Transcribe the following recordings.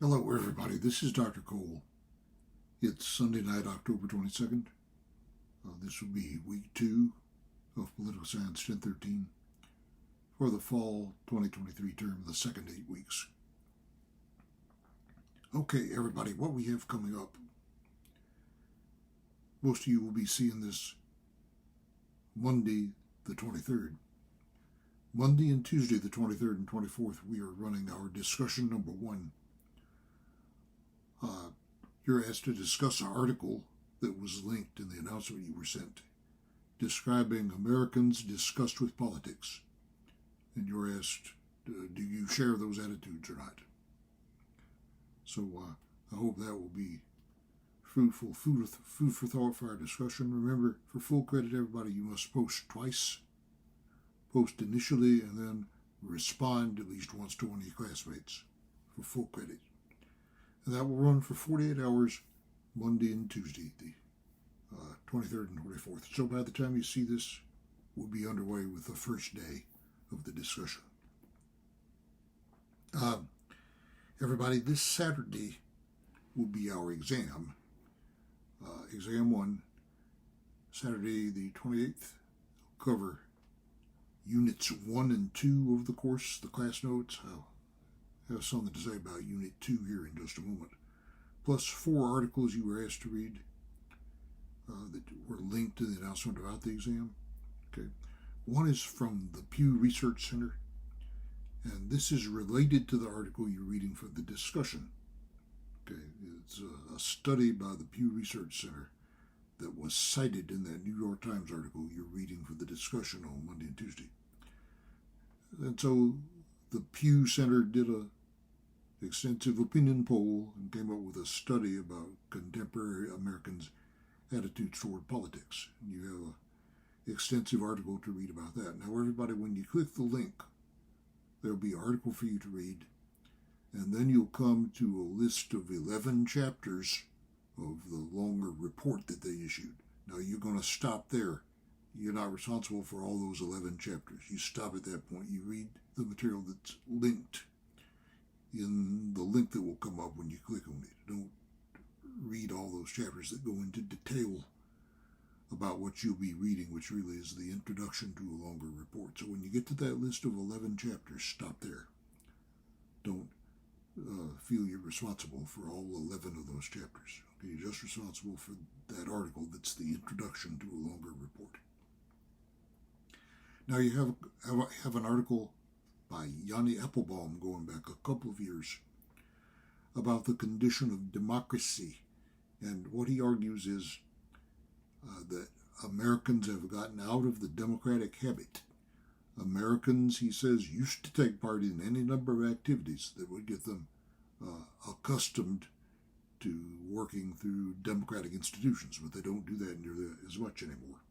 Hello, everybody. This is Dr. Cole. It's Sunday night, October 22nd. This will be week 2 of Political Science 1013 for the fall 2023 term, the second 8 weeks. Okay, everybody, what we have coming up. Most of you will be seeing this Monday, the 23rd. Monday and Tuesday, the 23rd and 24th, we are running our discussion number 1. You're asked to discuss an article that was linked in the announcement you were sent, describing Americans disgust with politics. And you're asked, do you share those attitudes or not? So I hope that will be fruitful food for thought for our discussion. Remember, for full credit, everybody, you must post twice. Post initially and then respond at least once to one of your classmates for full credit. And that will run for 48 hours, Monday and Tuesday, the 23rd and 24th. So by the time you see this, we'll be underway with the first day of the discussion. Everybody, this Saturday will be our exam. Exam 1, Saturday the 28th, will cover Units 1 and 2 of the course, the class notes. I'll have something to say about Unit 2 here in just a moment. Plus 4 articles you were asked to read that were linked to the announcement about the exam. Okay. One is from the Pew Research Center, and this is related to the article you're reading for the discussion. Okay. It's a study by the Pew Research Center that was cited in that New York Times article you're reading for the discussion on Monday and Tuesday. And so the Pew Center did an extensive opinion poll and came up with a study about contemporary Americans' attitudes toward politics. And you have an extensive article to read about that. Now, everybody, when you click the link, there'll be an article for you to read, and then you'll come to a list of 11 chapters of the longer report that they issued. Now, you're going to stop there. You're not responsible for all those 11 chapters. You stop at that point. You read the material that's linked in the link that will come up when you click on it. Don't read all those chapters that go into detail about what you'll be reading, which really is the introduction to a longer report. So when you get to that list of 11 chapters, stop there. Don't feel you're responsible for all 11 of those chapters. Okay, you're just responsible for that article that's the introduction to a longer report. Now you have an article by Yanni Applebaum going back a couple of years about the condition of democracy. And what he argues is that Americans have gotten out of the democratic habit. Americans, he says, used to take part in any number of activities that would get them accustomed to working through democratic institutions, but they don't do that nearly as much anymore.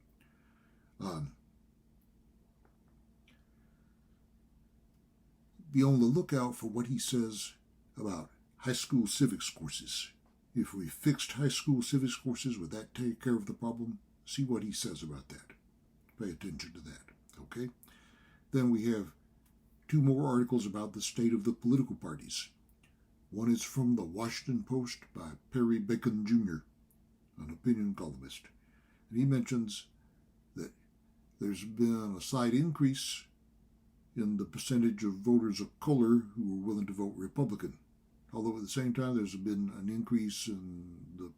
Be on the lookout for what he says about high school civics courses. If we fixed high school civics courses, would that take care of the problem? See what he says about that. Pay attention to that, okay? Then we have 2 more articles about the state of the political parties. One is from the Washington Post by Perry Bacon Jr., an opinion columnist. And he mentions that there's been a slight increase in the percentage of voters of color who are willing to vote Republican. Although at the same time there's been an increase in the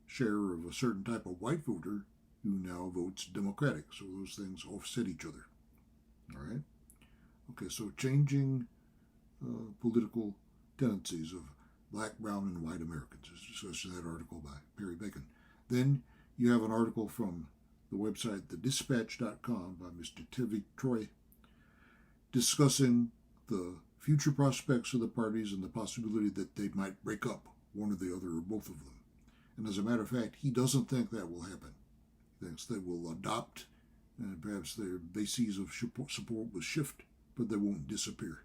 share of a certain type of white voter who now votes Democratic. So those things offset each other. All right? Okay, so changing political tendencies of black, brown, and white Americans is discussed in that article by Perry Bacon. Then you have an article from the website thedispatch.com by Mr. Tevi Troy discussing the future prospects of the parties and the possibility that they might break up, one or the other or both of them. And as a matter of fact, he doesn't think that will happen. He thinks they will adopt, and perhaps their bases of support will shift, but they won't disappear.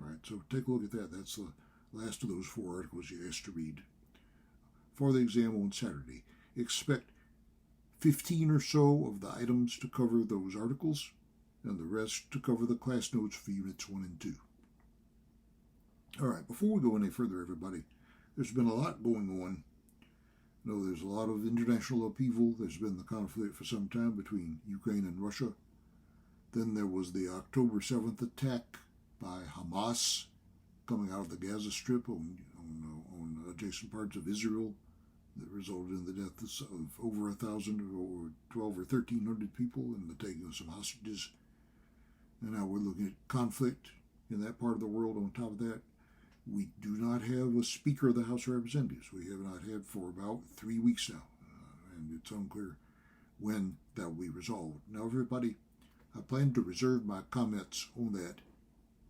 All right, so take a look at that. That's the last of those 4 articles you asked to read for the exam on Saturday. Expect 15 or so of the items to cover those articles, and the rest to cover the class notes for Units 1 and 2. All right, before we go any further, everybody, there's been a lot going on. You know, there's a lot of international upheaval. There's been the conflict for some time between Ukraine and Russia. Then there was the October 7th attack by Hamas coming out of the Gaza Strip on adjacent parts of Israel that resulted in the deaths of over 1,000 or 12 or 1,300 people and the taking of some hostages. And now we're looking at conflict in that part of the world. On top of that, we do not have a Speaker of the House of Representatives. We have not had for about 3 weeks now, and it's unclear when that will be resolved. Now, everybody, I plan to reserve my comments on that,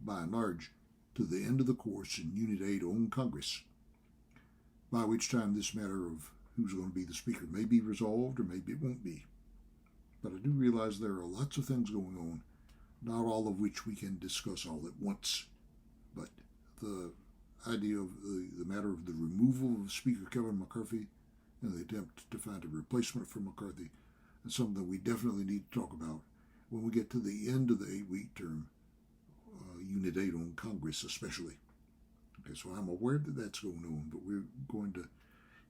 by and large, to the end of the course in Unit 8 on Congress, by which time this matter of who's going to be the Speaker may be resolved or maybe it won't be. But I do realize there are lots of things going on, not all of which we can discuss all at once. But the idea of the matter of the removal of Speaker Kevin McCarthy and the attempt to find a replacement for McCarthy is something we definitely need to talk about when we get to the end of the 8-week term, Unit 8 on Congress especially. Okay, so I'm aware that that's going on, but we're going to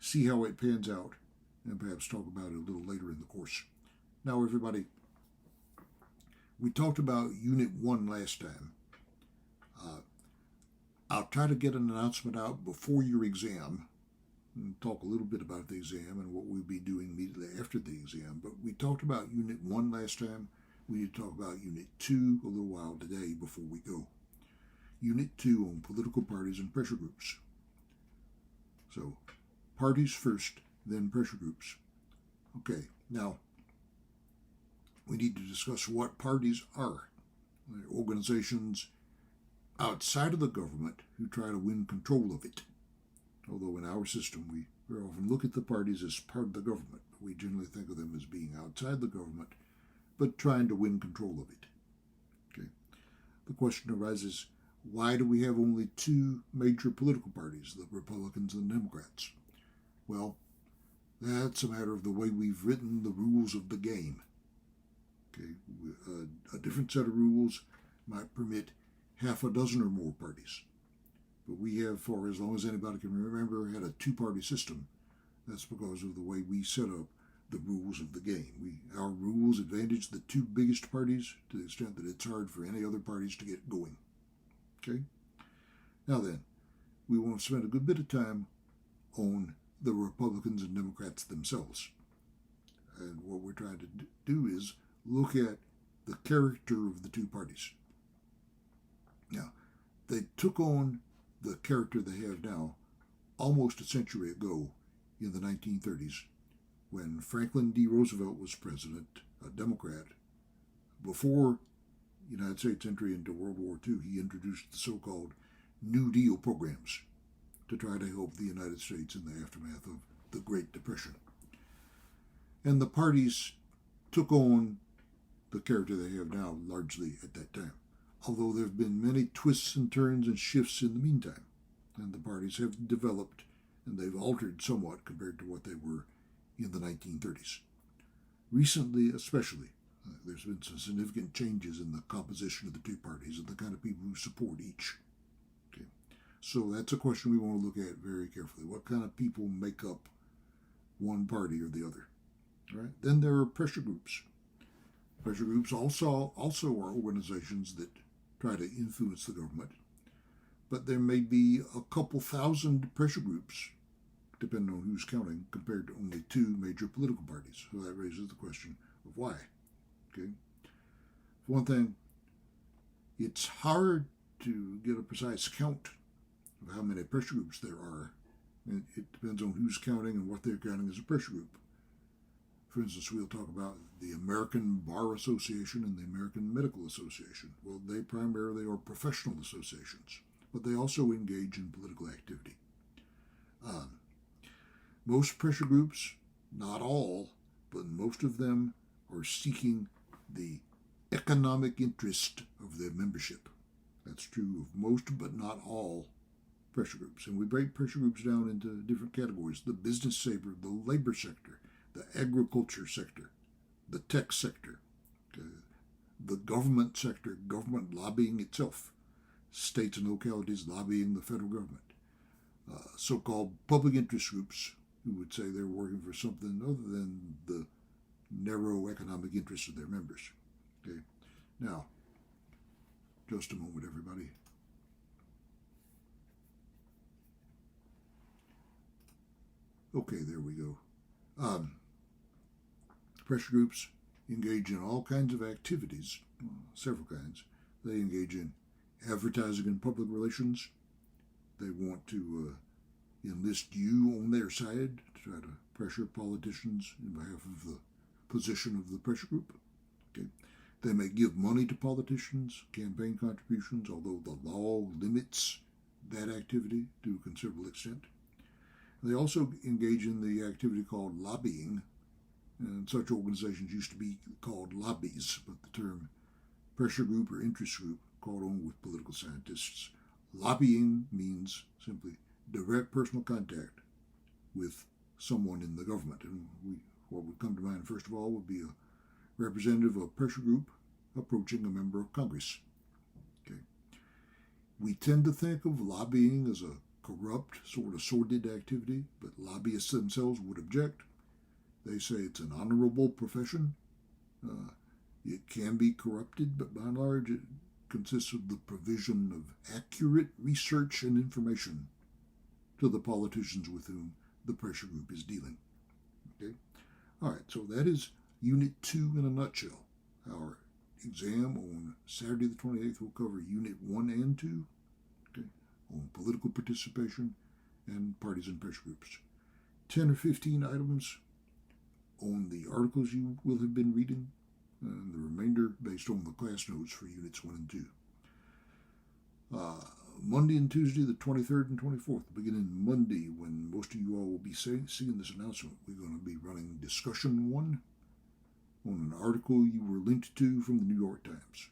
see how it pans out and perhaps talk about it a little later in the course. Now, everybody, we talked about Unit 1 last time. I'll try to get an announcement out before your exam and talk a little bit about the exam and what we'll be doing immediately after the exam. But we talked about Unit 1 last time. We need to talk about Unit 2 a little while today before we go. Unit 2 on political parties and pressure groups. So, parties first, then pressure groups. Okay, now, we need to discuss what parties are. They're organizations outside of the government who try to win control of it. Although in our system, we very often look at the parties as part of the government. We generally think of them as being outside the government, but trying to win control of it. Okay. The question arises, why do we have only 2 major political parties, the Republicans and the Democrats? Well, that's a matter of the way we've written the rules of the game. Okay. A different set of rules might permit half a dozen or more parties. But we have, for as long as anybody can remember, had a 2-party system. That's because of the way we set up the rules of the game. Our rules advantage the 2 biggest parties to the extent that it's hard for any other parties to get going. Okay? Now then, we want to spend a good bit of time on the Republicans and Democrats themselves. And what we're trying to do is look at the character of the 2 parties. Now, they took on the character they have now almost a century ago in the 1930s when Franklin D. Roosevelt was president, a Democrat. Before the United States entry into World War II, he introduced the so-called New Deal programs to try to help the United States in the aftermath of the Great Depression. And the parties took on the character they have now largely at that time, although there have been many twists and turns and shifts in the meantime, and the parties have developed and they've altered somewhat compared to what they were in the 1930s. Recently, especially, there's been some significant changes in the composition of the 2 parties and the kind of people who support each. Okay. So that's a question we want to look at very carefully. What kind of people make up one party or the other? All right. Then there are pressure groups. Pressure groups also are organizations that try to influence the government, but there may be a couple thousand pressure groups, depending on who's counting, compared to only 2 major political parties. So that raises the question of why. Okay. For one thing, it's hard to get a precise count of how many pressure groups there are. And it depends on who's counting and what they're counting as a pressure group. For instance, we'll talk about the American Bar Association and the American Medical Association. Well, they primarily are professional associations, but they also engage in political activity. Most pressure groups, not all, but most of them are seeking the economic interest of their membership. That's true of most, but not all, pressure groups. And we break pressure groups down into different categories: the business sector, the labor sector, the agriculture sector, the tech sector, the government sector, government lobbying itself, states and localities lobbying the federal government. So-called public interest groups who would say they're working for something other than the narrow economic interests of their members. Okay, now, just a moment, everybody. Okay, there we go. Pressure groups engage in all kinds of activities, several kinds. They engage in advertising and public relations. They want to enlist you on their side to try to pressure politicians in behalf of the position of the pressure group. Okay. They may give money to politicians, campaign contributions, although the law limits that activity to a considerable extent. They also engage in the activity called lobbying, and such organizations used to be called lobbies, but the term pressure group or interest group caught on with political scientists. Lobbying means simply direct personal contact with someone in the government. And what would come to mind first of all would be a representative of a pressure group approaching a member of Congress. Okay. We tend to think of lobbying as a corrupt, sort of sordid activity, but lobbyists themselves would object. They say it's an honorable profession. It can be corrupted, but by and large it consists of the provision of accurate research and information to the politicians with whom the pressure group is dealing. Okay? All right, so that is Unit 2 in a nutshell. Our exam on Saturday the 28th will cover Unit 1 and 2, okay, on political participation and parties and pressure groups. 10 or 15 items on the articles you will have been reading, and the remainder based on the class notes for Units 1 and 2. Monday and Tuesday, the 23rd and 24th, beginning Monday, when most of you all will be seeing this announcement, we're going to be running Discussion 1 on an article you were linked to from the New York Times,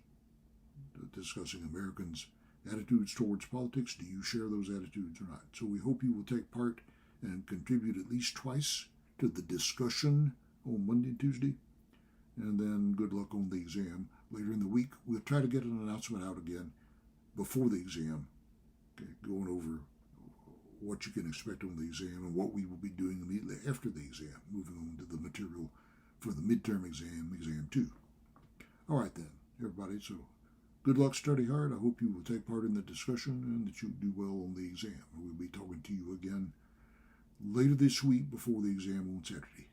discussing Americans' attitudes towards politics. Do you share those attitudes or not? So we hope you will take part and contribute at least twice to the discussion on Monday and Tuesday. And then good luck on the exam later in the week. We'll try to get an announcement out again before the exam, okay, going over what you can expect on the exam and what we will be doing immediately after the exam, moving on to the material for the midterm exam, Exam 2. All right then, everybody, so good luck, study hard. I hope you will take part in the discussion and that you do well on the exam. We'll be talking to you again later this week before the exam on Saturday.